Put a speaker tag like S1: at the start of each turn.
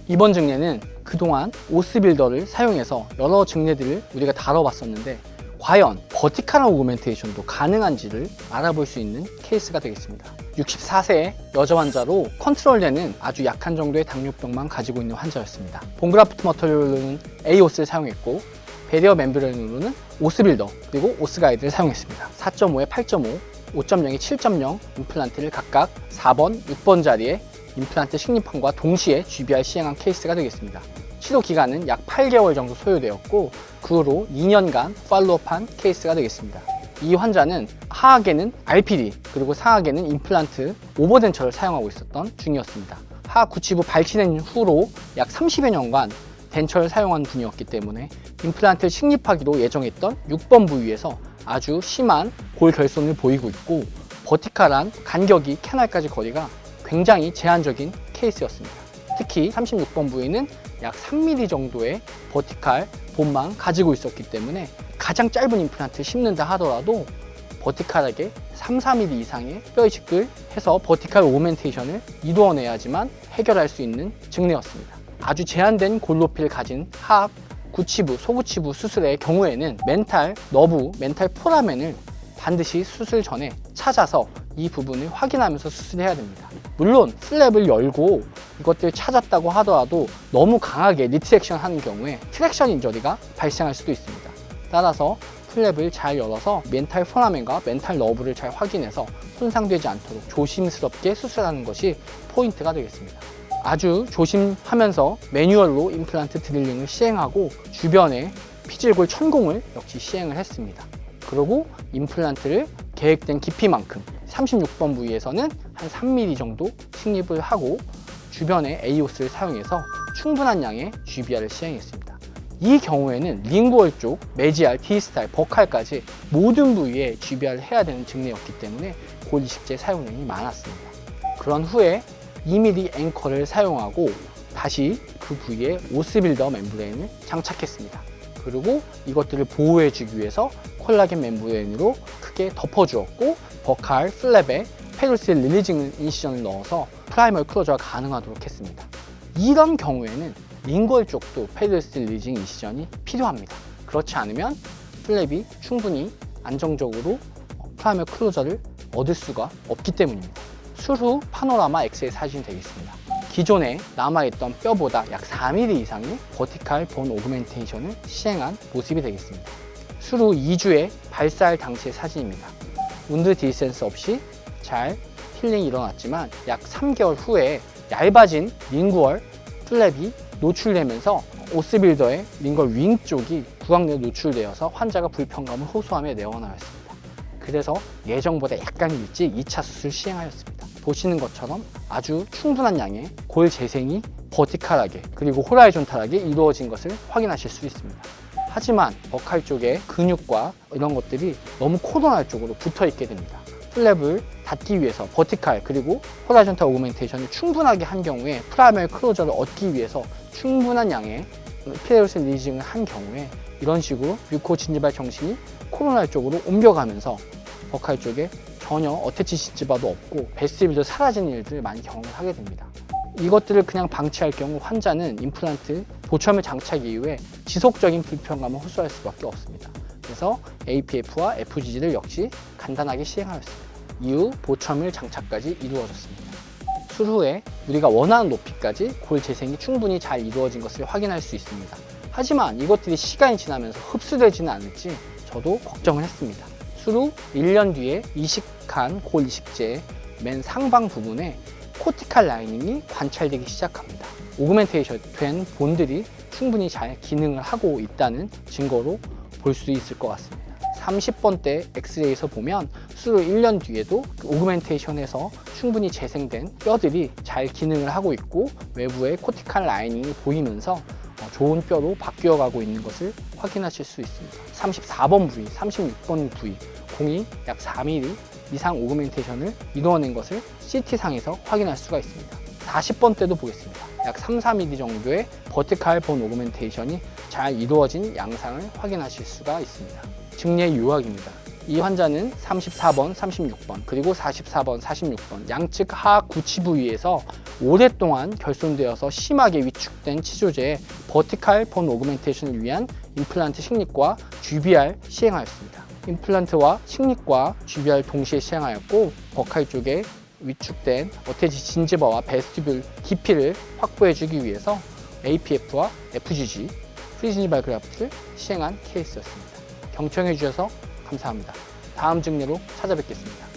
S1: 이번 증례는 그동안 오스빌더를 사용해서 여러 증례들을 우리가 다뤄봤었는데 과연 버티컬한 오그멘테이션도 가능한지를 알아볼 수 있는 케이스가 되겠습니다. 64세 여자 환자로 컨트롤되는 아주 약한 정도의 당뇨병만 가지고 있는 환자였습니다. 본그라프트 머터리얼로는 에이오스를 사용했고 배리어 멤브레인으로는 오스빌더 그리고 오스가이드를 사용했습니다. 4.5에 8.5, 5.0에 7.0 임플란트를 각각 4번, 6번 자리에 임플란트 식립함과 동시에 GBR 시행한 케이스가 되겠습니다. 치료 기간은 약 8개월 정도 소요되었고 그 후로 2년간 팔로우업한 케이스가 되겠습니다. 이 환자는 하악에는 RPD 그리고 상악에는 임플란트 오버덴처를 사용하고 있었던 중이었습니다. 하악 구치부 발치된 후로 약 30여 년간 덴처를 사용한 분이었기 때문에 임플란트를 식립하기로 예정했던 6번 부위에서 아주 심한 골 결손을 보이고 있고 버티컬한 간격이 캐날까지 거리가 굉장히 제한적인 케이스였습니다. 특히 36번 부위는 약 3mm 정도의 버티컬 본만 가지고 있었기 때문에 가장 짧은 임플란트를 심는다 하더라도 버티컬하게 3-4mm 이상의 뼈 이식을 해서 버티컬 오그멘테이션을 이루어내야지만 해결할 수 있는 증례였습니다. 아주 제한된 골 높이를 가진 하악, 구치부, 소구치부 수술의 경우에는 멘탈 너브, 멘탈 포라멘을 반드시 수술 전에 찾아서 이 부분을 확인하면서 수술해야 됩니다. 물론 플랩을 열고 이것들을 찾았다고 하더라도 너무 강하게 리트랙션 하는 경우에 트랙션 인저리가 발생할 수도 있습니다. 따라서 플랩을 잘 열어서 멘탈 포라멘과 멘탈 너브를 잘 확인해서 손상되지 않도록 조심스럽게 수술하는 것이 포인트가 되겠습니다. 아주 조심하면서 매뉴얼로 임플란트 드릴링을 시행하고 주변에 피질골 천공을 역시 시행을 했습니다. 그리고 임플란트를 계획된 깊이만큼 36번 부위에서는 한 3mm 정도 식립을 하고 주변에 에이오스를 사용해서 충분한 양의 GBR을 시행했습니다. 이 경우에는 링구얼 쪽, 메지알, 디스탈, 버칼까지 모든 부위에 GBR을 해야 되는 증례였기 때문에 골 이식제 사용량이 많았습니다. 그런 후에 2mm 앵커를 사용하고 다시 그 부위에 오스빌더 멤브레인을 장착했습니다. 그리고 이것들을 보호해주기 위해서 콜라겐 멤브레인으로 크게 덮어주었고 버칼 플랩에 페루스 릴리징 인시전을 넣어서 프라이머리 클로저가 가능하도록 했습니다. 이런 경우에는 링구얼 쪽도 페루스 릴리징 인시전이 필요합니다. 그렇지 않으면 플랩이 충분히 안정적으로 프라이머리 클로저를 얻을 수가 없기 때문입니다. 수후 파노라마 엑스레이 사진이 되겠습니다. 기존에 남아있던 뼈보다 약 4mm 이상의 버티컬 본 오그멘테이션을 시행한 모습이 되겠습니다. 수후 2주의 발사할 당시의 사진입니다. 운드 디센스 없이 잘 힐링이 일어났지만 약 3개월 후에 얇아진 링구얼 플랩이 노출되면서 오스빌더의 링구얼 윙 쪽이 구강내로 노출되어서 환자가 불편감을 호소하며 내원하였습니다. 그래서 예정보다 약간 일찍 2차 수술 시행하였습니다. 보시는 것처럼 아주 충분한 양의 골 재생이 버티컬하게 그리고 호라이존탈하게 이루어진 것을 확인하실 수 있습니다. 하지만 버칼 쪽의 근육과 이런 것들이 너무 코로날 쪽으로 붙어 있게 됩니다. 플랩을 닫기 위해서 버티컬 그리고 호라이존탈 오그멘테이션을 충분하게 한 경우에 프라이머리 클로저를 얻기 위해서 충분한 양의 페루스 릴리징을 한 경우에 이런 식으로 뮤코 진지발 정신이 코로날 쪽으로 옮겨가면서 버칼 쪽에 전혀 어태치 진지바도 없고 베스빌도 사라지는 일들을 많이 경험을 하게 됩니다. 이것들을 그냥 방치할 경우 환자는 임플란트 보첨을 장착 이후에 지속적인 불편감을 호소할 수밖에 없습니다. 그래서 APF와 FGG를 역시 간단하게 시행하였습니다. 이후 보첨을 장착까지 이루어졌습니다. 수술 후에 우리가 원하는 높이까지 골 재생이 충분히 잘 이루어진 것을 확인할 수 있습니다. 하지만 이것들이 시간이 지나면서 흡수되지는 않을지 저도 걱정을 했습니다. 수술 후 1년 뒤에 이식한 골 이식제의 맨 상방 부분에 코티칼 라이닝이 관찰되기 시작합니다. 오그멘테이션 된 본들이 충분히 잘 기능을 하고 있다는 증거로 볼 수 있을 것 같습니다. 30번대 엑스레이에서 보면 수술 후 1년 뒤에도 오그멘테이션에서 충분히 재생된 뼈들이 잘 기능을 하고 있고 외부에 코티칼 라이닝이 보이면서 좋은 뼈로 바뀌어가고 있는 것을 확인하실 수 있습니다. 34번 부위, 36번 부위 동이 약 4mm 이상 오그멘테이션을 이루어낸 것을 CT상에서 확인할 수가 있습니다. 40번 때도 보겠습니다. 약 3-4mm 정도의 버티칼 본 오그멘테이션이 잘 이루어진 양상을 확인하실 수가 있습니다. 증례 요약입니다. 이 환자는 34번, 36번, 그리고 44번, 46번 양측 하악 구치 부위에서 오랫동안 결손되어서 심하게 위축된 치조제의 버티칼 본 오그멘테이션을 위한 임플란트 식립과 GBR 시행하였습니다. 임플란트와 식립과 GBR 동시에 시행하였고 버칼 쪽에 위축된 어태지 진지버와 베스티뷴 깊이를 확보해주기 위해서 APF와 FGG, 프리지니발 그래프트를 시행한 케이스였습니다. 경청해 주셔서 감사합니다. 다음 증례로 찾아뵙겠습니다.